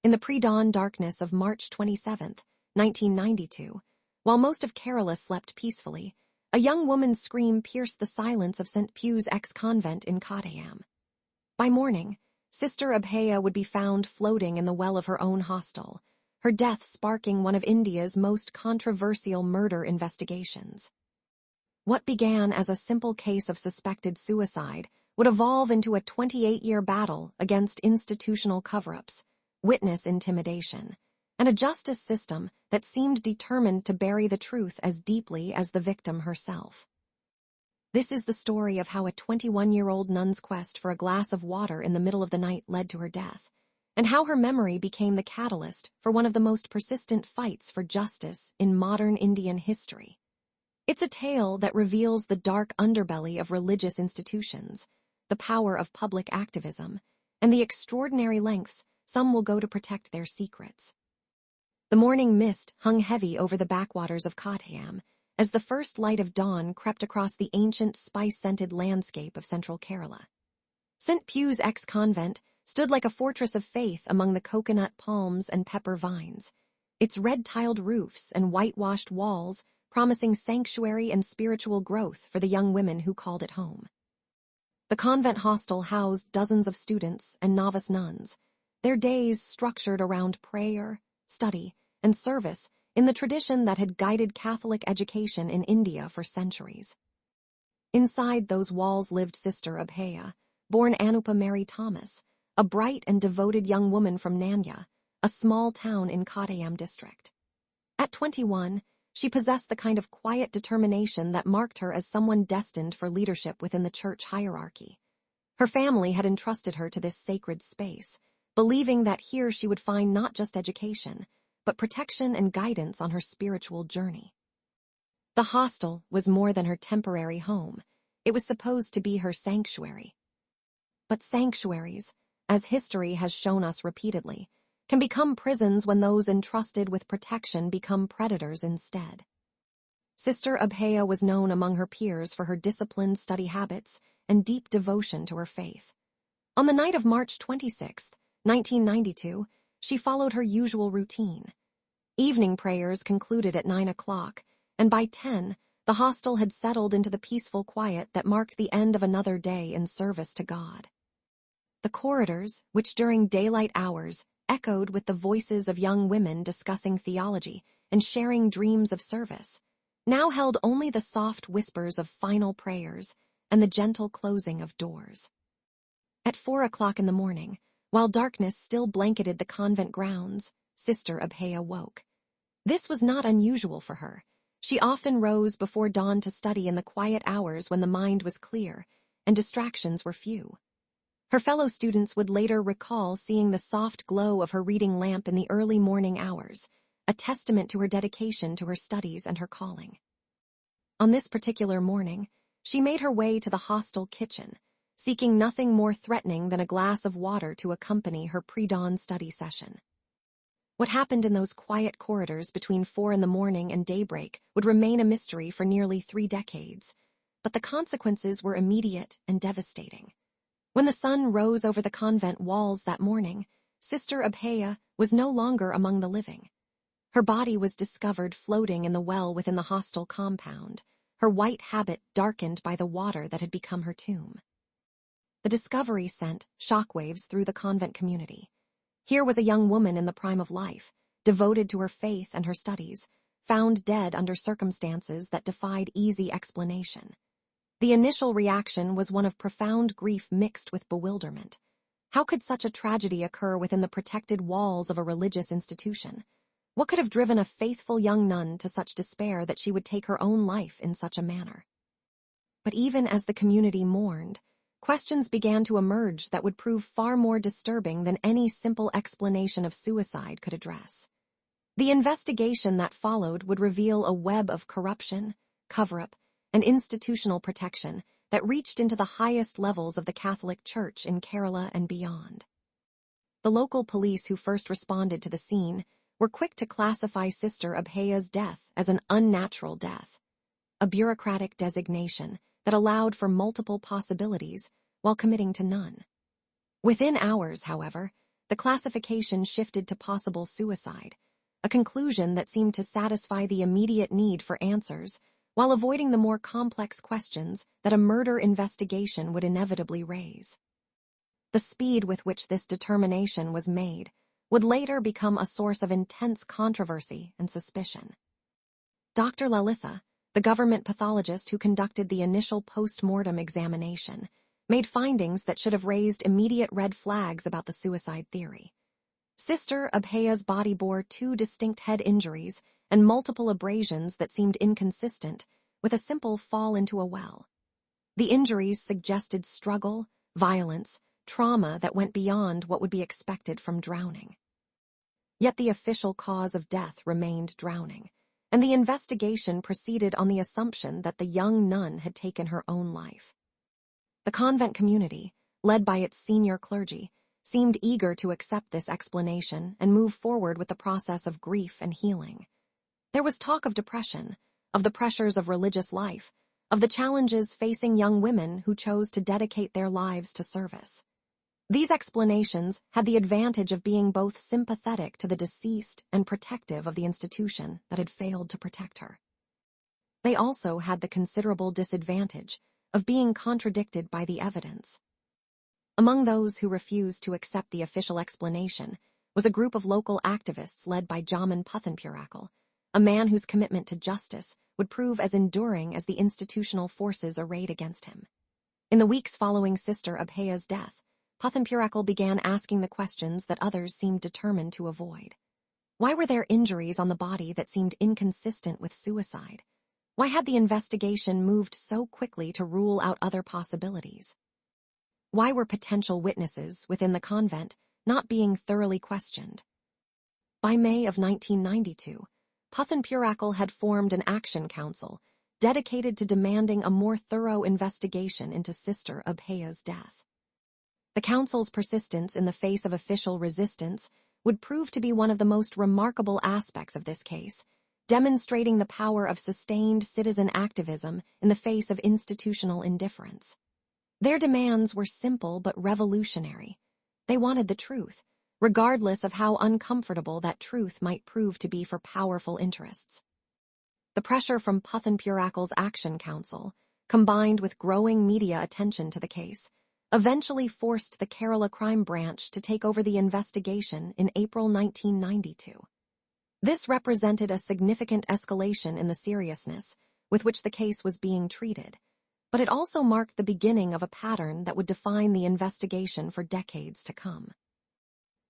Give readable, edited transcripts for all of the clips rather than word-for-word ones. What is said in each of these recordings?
In the pre-dawn darkness of March 27, 1992, while most of Kerala slept peacefully, a young woman's scream pierced the silence of St. Pugh's ex-convent in Kottayam. By morning, Sister Abhaya would be found floating in the well of her own hostel, her death sparking one of India's most controversial murder investigations. What began as a simple case of suspected suicide would evolve into a 28-year battle against institutional cover-ups, witness intimidation, and a justice system that seemed determined to bury the truth as deeply as the victim herself. This is the story of how a 21-year-old nun's quest for a glass of water in the middle of the night led to her death, and how her memory became the catalyst for one of the most persistent fights for justice in modern Indian history. It's a tale that reveals the dark underbelly of religious institutions, the power of public activism, and the extraordinary lengths some will go to protect their secrets. The morning mist hung heavy over the backwaters of Kottayam as the first light of dawn crept across the ancient spice-scented landscape of central Kerala. St. Pugh's ex-convent stood like a fortress of faith among the coconut palms and pepper vines, its red-tiled roofs and whitewashed walls promising sanctuary and spiritual growth for the young women who called it home. The convent hostel housed dozens of students and novice nuns, their days structured around prayer, study, and service in the tradition that had guided Catholic education in India for centuries. Inside those walls lived Sister Abhaya, born Anupa Mary Thomas, a bright and devoted young woman from Nanya, a small town in Kottayam district. At 21, she possessed the kind of quiet determination that marked her as someone destined for leadership within the church hierarchy. Her family had entrusted her to this sacred space, believing that here she would find not just education, but protection and guidance on her spiritual journey. The hostel was more than her temporary home. It was supposed to be her sanctuary. But sanctuaries, as history has shown us repeatedly, can become prisons when those entrusted with protection become predators instead. Sister Abhaya was known among her peers for her disciplined study habits and deep devotion to her faith. On the night of March 26, 1992, she followed her usual routine. Evening prayers concluded at 9 o'clock, and by 10, the hostel had settled into the peaceful quiet that marked the end of another day in service to God. The corridors, which during daylight hours echoed with the voices of young women discussing theology and sharing dreams of service, now held only the soft whispers of final prayers and the gentle closing of doors. At 4 o'clock in the morning, while darkness still blanketed the convent grounds, Sister Abhaya woke. This was not unusual for her. She often rose before dawn to study in the quiet hours when the mind was clear and distractions were few. Her fellow students would later recall seeing the soft glow of her reading lamp in the early morning hours, a testament to her dedication to her studies and her calling. On this particular morning, she made her way to the hostel kitchen, seeking nothing more threatening than a glass of water to accompany her pre-dawn study session. What happened in those quiet corridors between 4 in the morning and daybreak would remain a mystery for nearly 3 decades, but the consequences were immediate and devastating. When the sun rose over the convent walls that morning, Sister Abhaya was no longer among the living. Her body was discovered floating in the well within the hostel compound, her white habit darkened by the water that had become her tomb. The discovery sent shockwaves through the convent community. Here was a young woman in the prime of life, devoted to her faith and her studies, found dead under circumstances that defied easy explanation. The initial reaction was one of profound grief mixed with bewilderment. How could such a tragedy occur within the protected walls of a religious institution? What could have driven a faithful young nun to such despair that she would take her own life in such a manner? But even as the community mourned, questions began to emerge that would prove far more disturbing than any simple explanation of suicide could address. The investigation that followed would reveal a web of corruption, cover-up, and institutional protection that reached into the highest levels of the Catholic Church in Kerala and beyond. The local police who first responded to the scene were quick to classify Sister Abhaya's death as an unnatural death, a bureaucratic designation that allowed for multiple possibilities while committing to none. Within hours, however, the classification shifted to possible suicide, a conclusion that seemed to satisfy the immediate need for answers while avoiding the more complex questions that a murder investigation would inevitably raise. The speed with which this determination was made would later become a source of intense controversy and suspicion. Dr. Lalitha, the government pathologist who conducted the initial post-mortem examination, made findings that should have raised immediate red flags about the suicide theory. Sister Abhaya's body bore 2 distinct head injuries and multiple abrasions that seemed inconsistent with a simple fall into a well. The injuries suggested struggle, violence, trauma that went beyond what would be expected from drowning. Yet the official cause of death remained drowning, and the investigation proceeded on the assumption that the young nun had taken her own life. The convent community, led by its senior clergy, seemed eager to accept this explanation and move forward with the process of grief and healing. There was talk of depression, of the pressures of religious life, of the challenges facing young women who chose to dedicate their lives to service. These explanations had the advantage of being both sympathetic to the deceased and protective of the institution that had failed to protect her. They also had the considerable disadvantage of being contradicted by the evidence. Among those who refused to accept the official explanation was a group of local activists led by Jamin Puthenpurakal, a man whose commitment to justice would prove as enduring as the institutional forces arrayed against him. In the weeks following Sister Abhaya's death, Puthenpurakal began asking the questions that others seemed determined to avoid. Why were there injuries on the body that seemed inconsistent with suicide? Why had the investigation moved so quickly to rule out other possibilities? Why were potential witnesses within the convent not being thoroughly questioned? By May of 1992, Puthenpurakal had formed an action council dedicated to demanding a more thorough investigation into Sister Abhaya's death. The council's persistence in the face of official resistance would prove to be one of the most remarkable aspects of this case, demonstrating the power of sustained citizen activism in the face of institutional indifference. Their demands were simple but revolutionary. They wanted the truth, regardless of how uncomfortable that truth might prove to be for powerful interests. The pressure from Puthenpurakal's Action Council, combined with growing media attention to the case, eventually forced the Kerala Crime Branch to take over the investigation in April 1992. This represented a significant escalation in the seriousness with which the case was being treated, but it also marked the beginning of a pattern that would define the investigation for decades to come.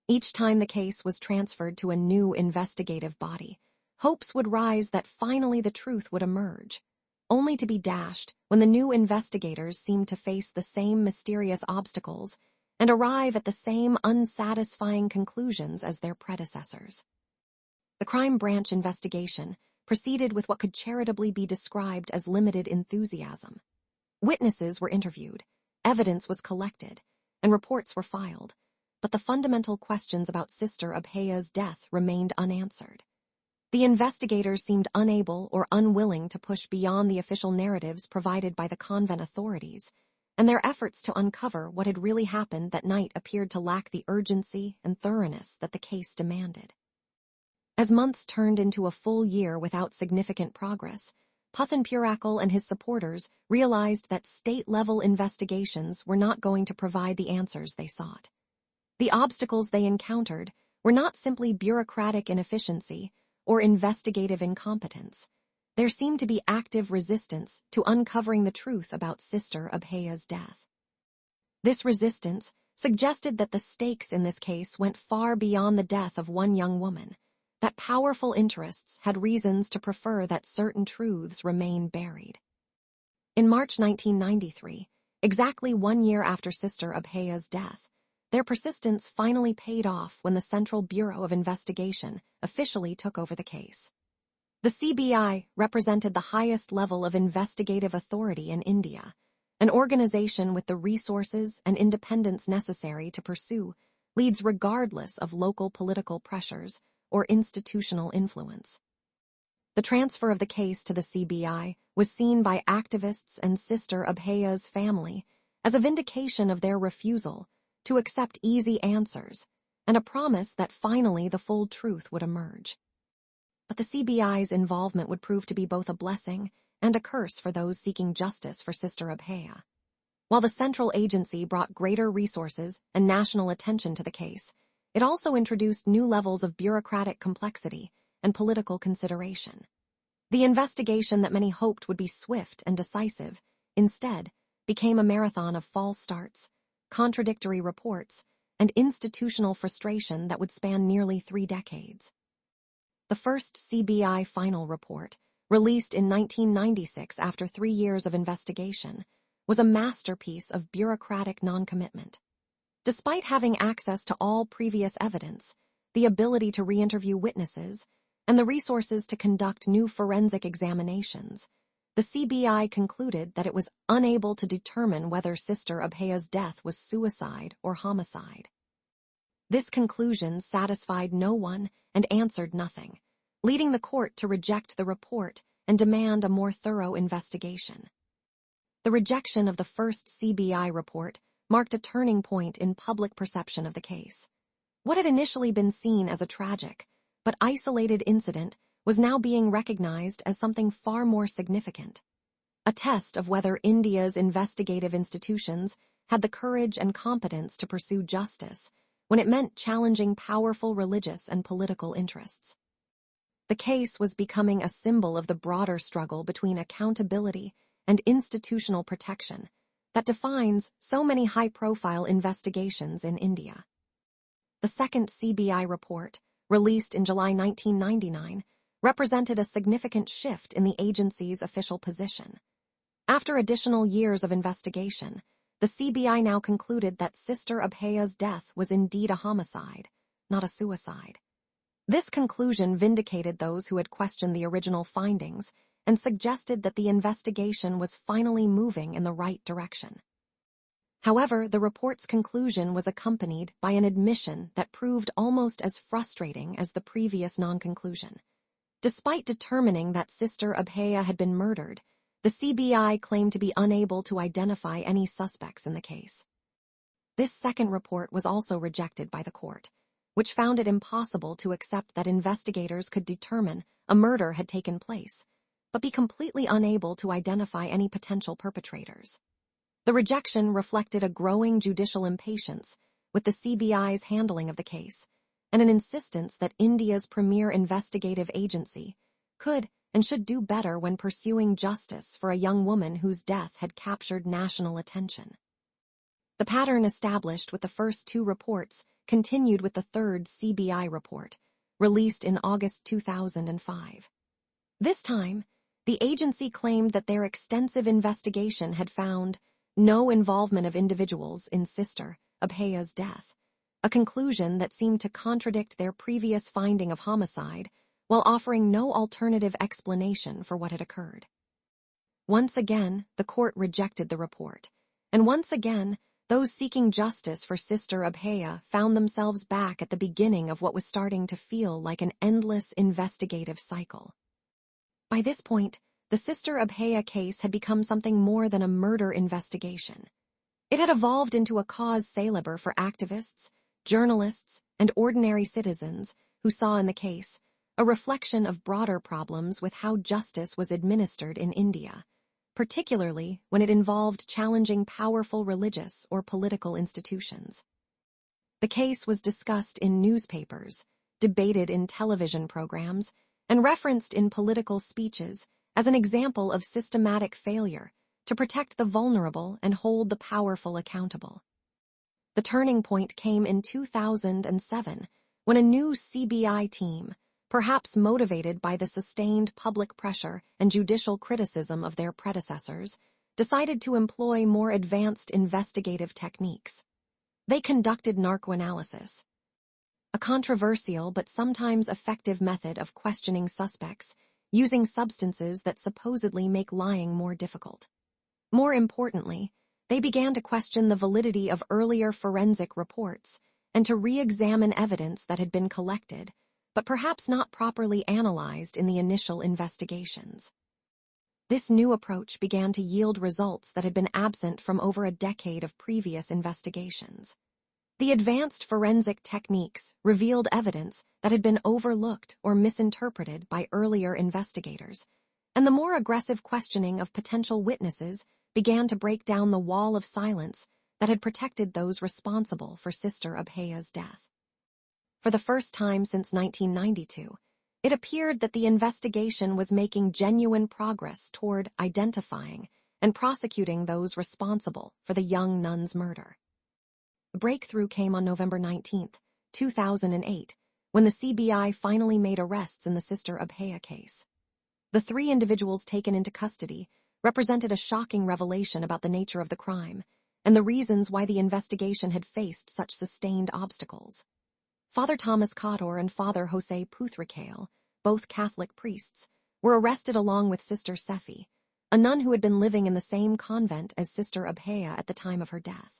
Each time the case was transferred to a new investigative body, hopes would rise that finally the truth would emerge, only to be dashed when the new investigators seemed to face the same mysterious obstacles and arrive at the same unsatisfying conclusions as their predecessors. The crime branch investigation proceeded with what could charitably be described as limited enthusiasm. Witnesses were interviewed, evidence was collected, and reports were filed, but the fundamental questions about Sister Abhaya's death remained unanswered. The investigators seemed unable or unwilling to push beyond the official narratives provided by the convent authorities, and their efforts to uncover what had really happened that night appeared to lack the urgency and thoroughness that the case demanded. As months turned into a full year without significant progress, Puthenpurakal and his supporters realized that state-level investigations were not going to provide the answers they sought. The obstacles they encountered were not simply bureaucratic inefficiency or investigative incompetence. There seemed to be active resistance to uncovering the truth about Sister Abhaya's death. This resistance suggested that the stakes in this case went far beyond the death of one young woman, that powerful interests had reasons to prefer that certain truths remain buried. In March 1993, exactly 1 year after Sister Abhaya's death, their persistence finally paid off when the Central Bureau of Investigation officially took over the case. The CBI represented the highest level of investigative authority in India, an organization with the resources and independence necessary to pursue leads regardless of local political pressures or institutional influence. The transfer of the case to the CBI was seen by activists and Sister Abhaya's family as a vindication of their refusal to accept easy answers and a promise that finally the full truth would emerge. But the CBI's involvement would prove to be both a blessing and a curse for those seeking justice for Sister Abhaya. While the central agency brought greater resources and national attention to the case, it also introduced new levels of bureaucratic complexity and political consideration. The investigation that many hoped would be swift and decisive, instead, became a marathon of false starts, contradictory reports, and institutional frustration that would span nearly 3 decades. The first CBI final report, released in 1996 after 3 years of investigation, was a masterpiece of bureaucratic non-commitment. Despite having access to all previous evidence, the ability to re-interview witnesses, and the resources to conduct new forensic examinations, the CBI concluded that it was unable to determine whether Sister Abhaya's death was suicide or homicide. This conclusion satisfied no one and answered nothing, leading the court to reject the report and demand a more thorough investigation. The rejection of the first CBI report marked a turning point in public perception of the case. What had initially been seen as a tragic but isolated incident was now being recognized as something far more significant, a test of whether India's investigative institutions had the courage and competence to pursue justice when it meant challenging powerful religious and political interests. The case was becoming a symbol of the broader struggle between accountability and institutional protection that defines so many high-profile investigations in India. The second CBI report, released in July 1999, represented a significant shift in the agency's official position. After additional years of investigation, the CBI now concluded that Sister Abhaya's death was indeed a homicide, not a suicide. This conclusion vindicated those who had questioned the original findings and suggested that the investigation was finally moving in the right direction. However, the report's conclusion was accompanied by an admission that proved almost as frustrating as the previous non-conclusion. Despite determining that Sister Abhaya had been murdered, the CBI claimed to be unable to identify any suspects in the case. This second report was also rejected by the court, which found it impossible to accept that investigators could determine a murder had taken place, but be completely unable to identify any potential perpetrators. The rejection reflected a growing judicial impatience with the CBI's handling of the case, and an insistence that India's premier investigative agency could and should do better when pursuing justice for a young woman whose death had captured national attention. The pattern established with the first 2 reports continued with the third CBI report, released in August 2005. This time, the agency claimed that their extensive investigation had found no involvement of individuals in Sister Abhaya's death, a conclusion that seemed to contradict their previous finding of homicide while offering no alternative explanation for what had occurred. Once again, the court rejected the report, and once again, those seeking justice for Sister Abhaya found themselves back at the beginning of what was starting to feel like an endless investigative cycle. By this point, the Sister Abhaya case had become something more than a murder investigation. It had evolved into a cause célèbre for activists, journalists, and ordinary citizens who saw in the case a reflection of broader problems with how justice was administered in India, particularly when it involved challenging powerful religious or political institutions. The case was discussed in newspapers, debated in television programs, and referenced in political speeches as an example of systematic failure to protect the vulnerable and hold the powerful accountable. The turning point came in 2007 when a new CBI team, perhaps motivated by the sustained public pressure and judicial criticism of their predecessors, decided to employ more advanced investigative techniques. They conducted narcoanalysis, a controversial but sometimes effective method of questioning suspects using substances that supposedly make lying more difficult. More importantly, they began to question the validity of earlier forensic reports and to re-examine evidence that had been collected, but perhaps not properly analyzed in the initial investigations. This new approach began to yield results that had been absent from over a decade of previous investigations. The advanced forensic techniques revealed evidence that had been overlooked or misinterpreted by earlier investigators, and the more aggressive questioning of potential witnesses began to break down the wall of silence that had protected those responsible for Sister Abhaya's death. For the first time since 1992, it appeared that the investigation was making genuine progress toward identifying and prosecuting those responsible for the young nun's murder. The breakthrough came on November 19, 2008, when the CBI finally made arrests in the Sister Abhaya case. The 3 individuals taken into custody represented a shocking revelation about the nature of the crime and the reasons why the investigation had faced such sustained obstacles. Father Thomas Cotter and Father Jose Puthrakale, both Catholic priests, were arrested along with Sister Sephi, a nun who had been living in the same convent as Sister Abhaya at the time of her death.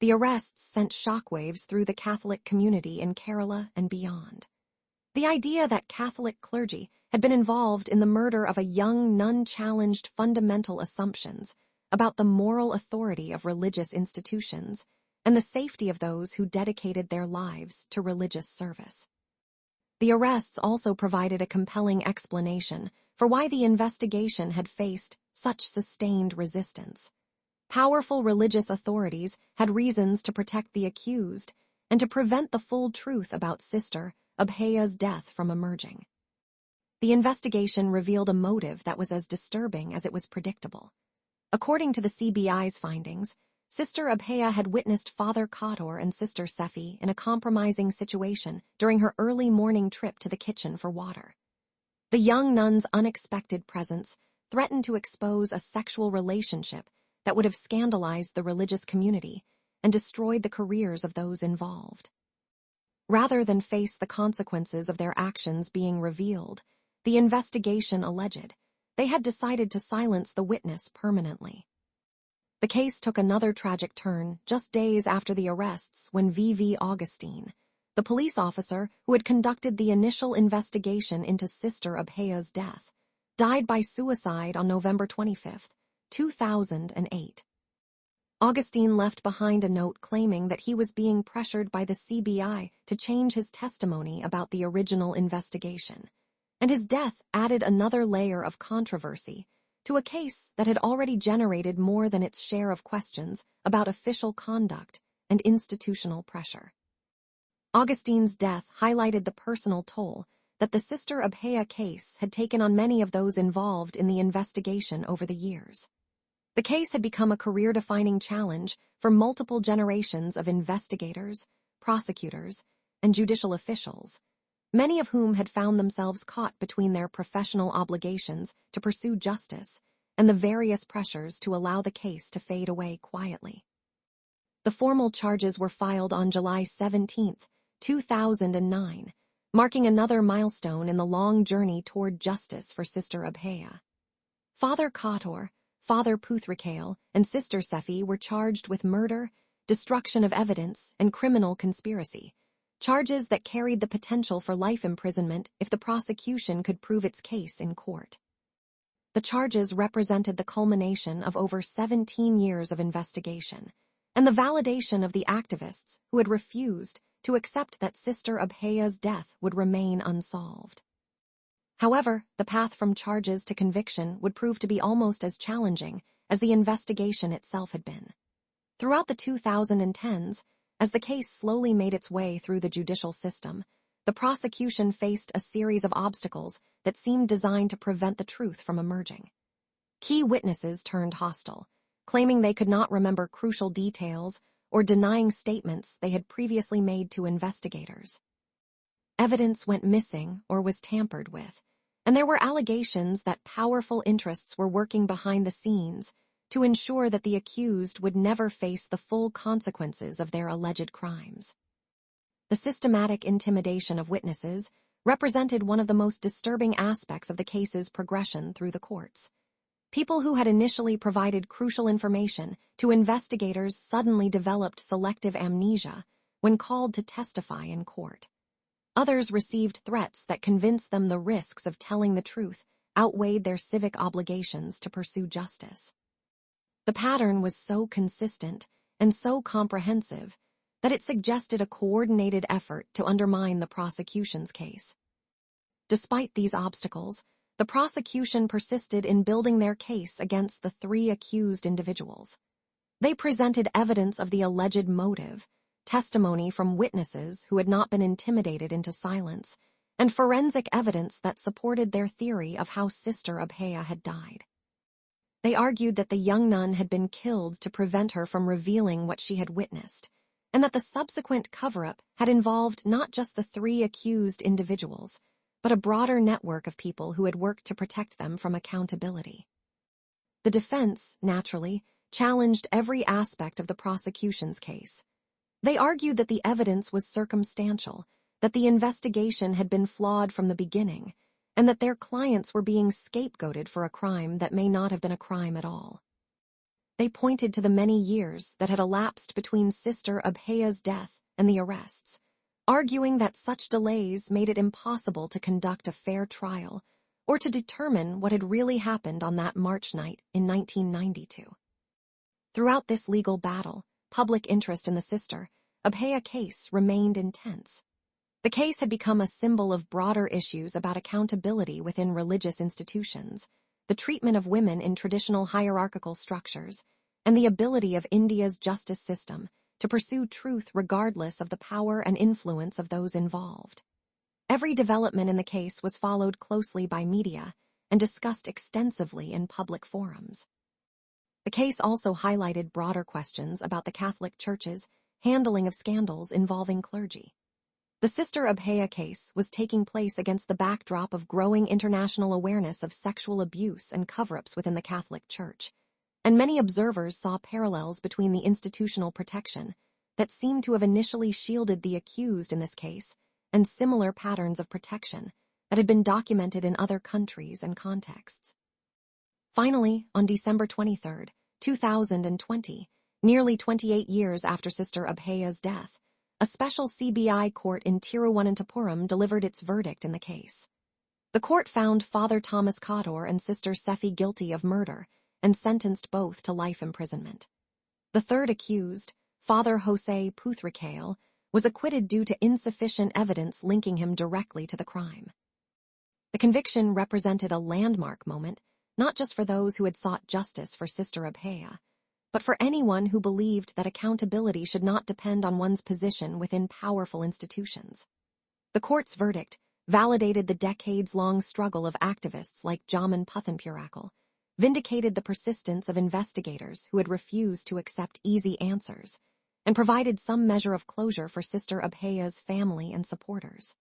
The arrests sent shockwaves through the Catholic community in Kerala and beyond. The idea that Catholic clergy had been involved in the murder of a young nun challenged fundamental assumptions about the moral authority of religious institutions and the safety of those who dedicated their lives to religious service. The arrests also provided a compelling explanation for why the investigation had faced such sustained resistance. Powerful religious authorities had reasons to protect the accused and to prevent the full truth about Sister Abhaya's death from emerging. The investigation revealed a motive that was as disturbing as it was predictable. According to the CBI's findings, Sister Abhaya had witnessed Father Cotter and Sister Sephi in a compromising situation during her early morning trip to the kitchen for water. The young nun's unexpected presence threatened to expose a sexual relationship that would have scandalized the religious community and destroyed the careers of those involved. Rather than face the consequences of their actions being revealed, the investigation alleged they had decided to silence the witness permanently. The case took another tragic turn just days after the arrests when V.V. Augustine, the police officer who had conducted the initial investigation into Sister Abhaya's death, died by suicide on November 25, 2008. Augustine left behind a note claiming that he was being pressured by the CBI to change his testimony about the original investigation, and his death added another layer of controversy to a case that had already generated more than its share of questions about official conduct and institutional pressure. Augustine's death highlighted the personal toll that the Sister Abhaya case had taken on many of those involved in the investigation over the years. The case had become a career-defining challenge for multiple generations of investigators, prosecutors, and judicial officials, many of whom had found themselves caught between their professional obligations to pursue justice and the various pressures to allow the case to fade away quietly. The formal charges were filed on July 17, 2009, marking another milestone in the long journey toward justice for Sister Abhaya. Father Cotter, Father Puthrakale, and Sister Sephi were charged with murder, destruction of evidence, and criminal conspiracy, charges that carried the potential for life imprisonment if the prosecution could prove its case in court. The charges represented the culmination of over 17 years of investigation, and the validation of the activists who had refused to accept that Sister Abhaya's death would remain unsolved. However, the path from charges to conviction would prove to be almost as challenging as the investigation itself had been. Throughout the 2010s, as the case slowly made its way through the judicial system, the prosecution faced a series of obstacles that seemed designed to prevent the truth from emerging. Key witnesses turned hostile, claiming they could not remember crucial details or denying statements they had previously made to investigators. Evidence went missing or was tampered with, and there were allegations that powerful interests were working behind the scenes to ensure that the accused would never face the full consequences of their alleged crimes. The systematic intimidation of witnesses represented one of the most disturbing aspects of the case's progression through the courts. People who had initially provided crucial information to investigators suddenly developed selective amnesia when called to testify in court. Others received threats that convinced them the risks of telling the truth outweighed their civic obligations to pursue justice. The pattern was so consistent and so comprehensive that it suggested a coordinated effort to undermine the prosecution's case. Despite these obstacles, the prosecution persisted in building their case against the 3 accused individuals. They presented evidence of the alleged motive, testimony from witnesses who had not been intimidated into silence, and forensic evidence that supported their theory of how Sister Abhaya had died. They argued that the young nun had been killed to prevent her from revealing what she had witnessed, and that the subsequent cover-up had involved not just the 3 accused individuals, but a broader network of people who had worked to protect them from accountability. The defense, naturally, challenged every aspect of the prosecution's case. They argued that the evidence was circumstantial, that the investigation had been flawed from the beginning, and that their clients were being scapegoated for a crime that may not have been a crime at all. They pointed to the many years that had elapsed between Sister Abhaya's death and the arrests, arguing that such delays made it impossible to conduct a fair trial or to determine what had really happened on that March night in 1992. Throughout this legal battle, public interest in the Sister Abhaya case remained intense. The case had become a symbol of broader issues about accountability within religious institutions, the treatment of women in traditional hierarchical structures, and the ability of India's justice system to pursue truth regardless of the power and influence of those involved. Every development in the case was followed closely by media and discussed extensively in public forums. The case also highlighted broader questions about the Catholic Church's handling of scandals involving clergy. The Sister Abhaya case was taking place against the backdrop of growing international awareness of sexual abuse and cover-ups within the Catholic Church, and many observers saw parallels between the institutional protection that seemed to have initially shielded the accused in this case and similar patterns of protection that had been documented in other countries and contexts. Finally, on December 23, 2020, nearly 28 years after Sister Abhaya's death, a special CBI court in Tiruvananthapuram delivered its verdict in the case. The court found Father Thomas Kator and Sister Sephi guilty of murder and sentenced both to life imprisonment. The third accused, Father Jose Puthrikale, was acquitted due to insufficient evidence linking him directly to the crime. The conviction represented a landmark moment, not just for those who had sought justice for Sister Abhaya, but for anyone who believed that accountability should not depend on one's position within powerful institutions. The court's verdict validated the decades-long struggle of activists like Jaman Puthanpurakal, vindicated the persistence of investigators who had refused to accept easy answers, and provided some measure of closure for Sister Abhaya's family and supporters.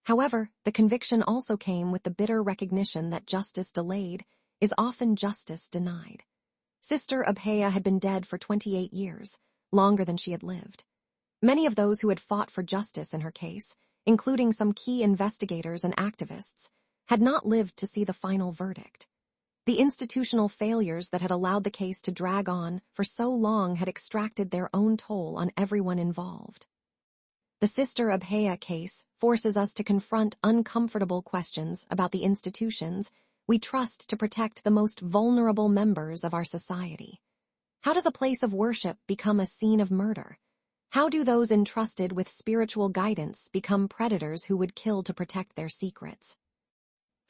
However, the conviction also came with the bitter recognition that justice delayed is often justice denied. Sister Abhaya had been dead for 28 years, longer than she had lived. Many of those who had fought for justice in her case, including some key investigators and activists, had not lived to see the final verdict. The institutional failures that had allowed the case to drag on for so long had extracted their own toll on everyone involved. The Sister Abhaya case forces us to confront uncomfortable questions about the institutions we trust to protect the most vulnerable members of our society. How does a place of worship become a scene of murder? How do those entrusted with spiritual guidance become predators who would kill to protect their secrets?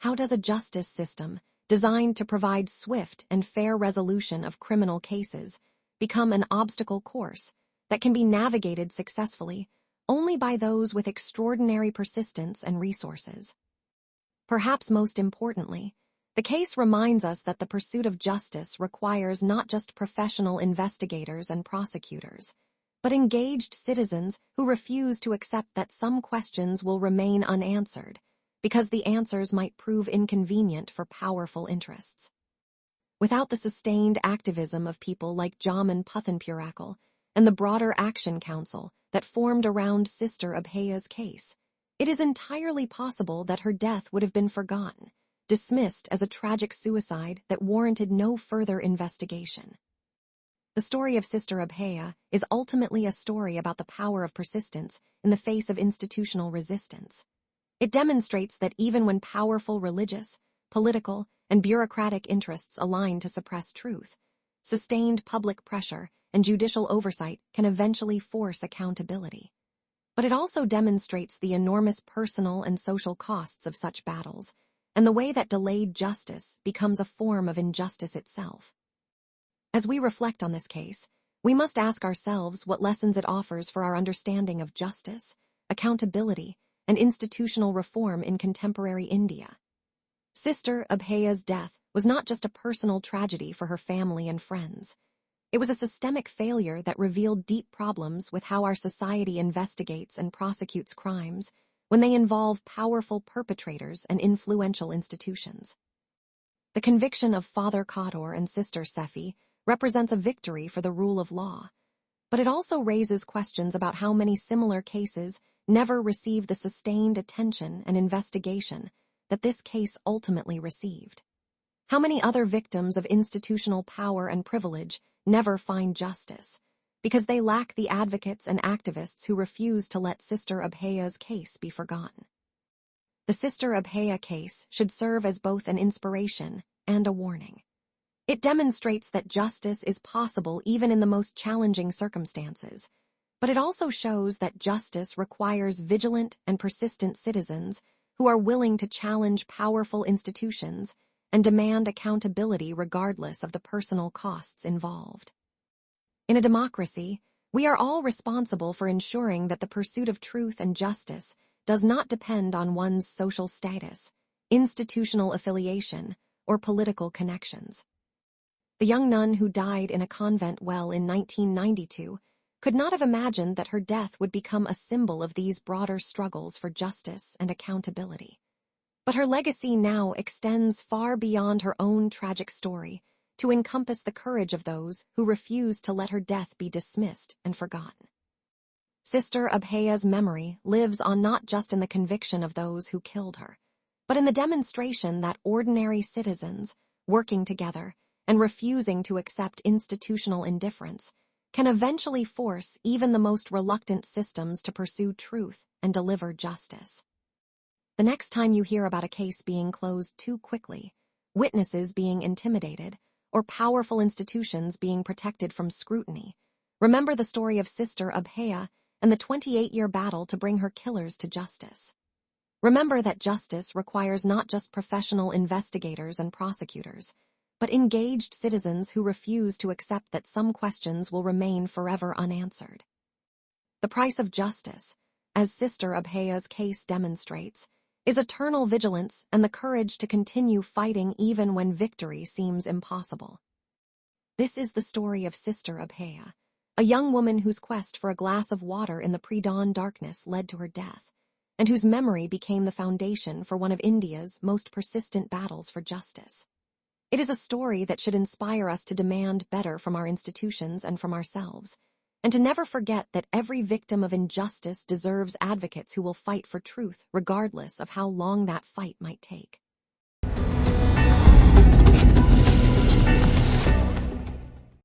How does a justice system, designed to provide swift and fair resolution of criminal cases, become an obstacle course that can be navigated successfully only by those with extraordinary persistence and resources? Perhaps most importantly, the case reminds us that the pursuit of justice requires not just professional investigators and prosecutors, but engaged citizens who refuse to accept that some questions will remain unanswered because the answers might prove inconvenient for powerful interests. Without the sustained activism of people like Jaman Puthanpurakal and the broader Action Council that formed around Sister Abhaya's case, it is entirely possible that her death would have been forgotten, dismissed as a tragic suicide that warranted no further investigation. The story of Sister Abhaya is ultimately a story about the power of persistence in the face of institutional resistance. It demonstrates that even when powerful religious, political, and bureaucratic interests align to suppress truth, sustained public pressure and judicial oversight can eventually force accountability. But it also demonstrates the enormous personal and social costs of such battles, and the way that delayed justice becomes a form of injustice itself. As we reflect on this case, we must ask ourselves what lessons it offers for our understanding of justice, accountability, and institutional reform in contemporary India. Sister Abhaya's death was not just a personal tragedy for her family and friends. It was a systemic failure that revealed deep problems with how our society investigates and prosecutes crimes when they involve powerful perpetrators and influential institutions. The conviction of Father Kador and Sister Sefi represents a victory for the rule of law, but it also raises questions about how many similar cases never receive the sustained attention and investigation that this case ultimately received. How many other victims of institutional power and privilege never find justice because they lack the advocates and activists who refuse to let Sister Abhaya's case be forgotten? The Sister Abhaya case should serve as both an inspiration and a warning. It demonstrates that justice is possible even in the most challenging circumstances, but it also shows that justice requires vigilant and persistent citizens who are willing to challenge powerful institutions and demand accountability regardless of the personal costs involved. In a democracy, we are all responsible for ensuring that the pursuit of truth and justice does not depend on one's social status, institutional affiliation, or political connections. The young nun who died in a convent well in 1992 could not have imagined that her death would become a symbol of these broader struggles for justice and accountability. But her legacy now extends far beyond her own tragic story to encompass the courage of those who refuse to let her death be dismissed and forgotten. Sister Abhaya's memory lives on not just in the conviction of those who killed her, but in the demonstration that ordinary citizens, working together and refusing to accept institutional indifference, can eventually force even the most reluctant systems to pursue truth and deliver justice. The next time you hear about a case being closed too quickly, witnesses being intimidated, or powerful institutions being protected from scrutiny, remember the story of Sister Abhaya and the 28-year battle to bring her killers to justice. Remember that justice requires not just professional investigators and prosecutors, but engaged citizens who refuse to accept that some questions will remain forever unanswered. The price of justice, as Sister Abhaya's case demonstrates, is eternal vigilance and the courage to continue fighting even when victory seems impossible. This is the story of Sister Abhaya, a young woman whose quest for a glass of water in the pre-dawn darkness led to her death, and whose memory became the foundation for one of India's most persistent battles for justice. It is a story that should inspire us to demand better from our institutions and from ourselves, and to never forget that every victim of injustice deserves advocates who will fight for truth regardless of how long that fight might take.